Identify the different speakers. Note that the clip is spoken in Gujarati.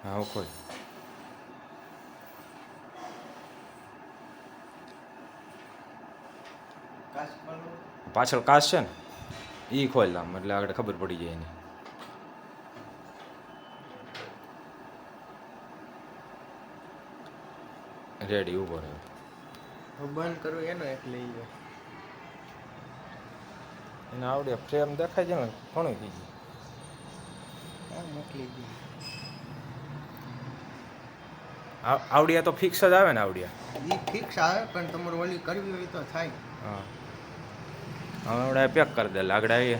Speaker 1: હા ખોલ. પાછળ કાચ છે ને એ ખોલ આમ એટલે આગળ ખબર પડી જાય એની. રેડી ઉભો રહ્યો.
Speaker 2: બંધ કરું એનો એટલે
Speaker 1: એને આવડે ફ્રેમ દેખાય છે ને ઘણું થઈ ગયું.
Speaker 2: મોકલી દઈએ.
Speaker 1: આવડિયા તો ફિક્સ જ આવે ને આવડિયા.
Speaker 2: એ ફિક્સ આવે પણ તમારે ઓલી કરવી હોય તો થાય.
Speaker 1: હા હવે આવડે પેક કરી દે લાગડા એ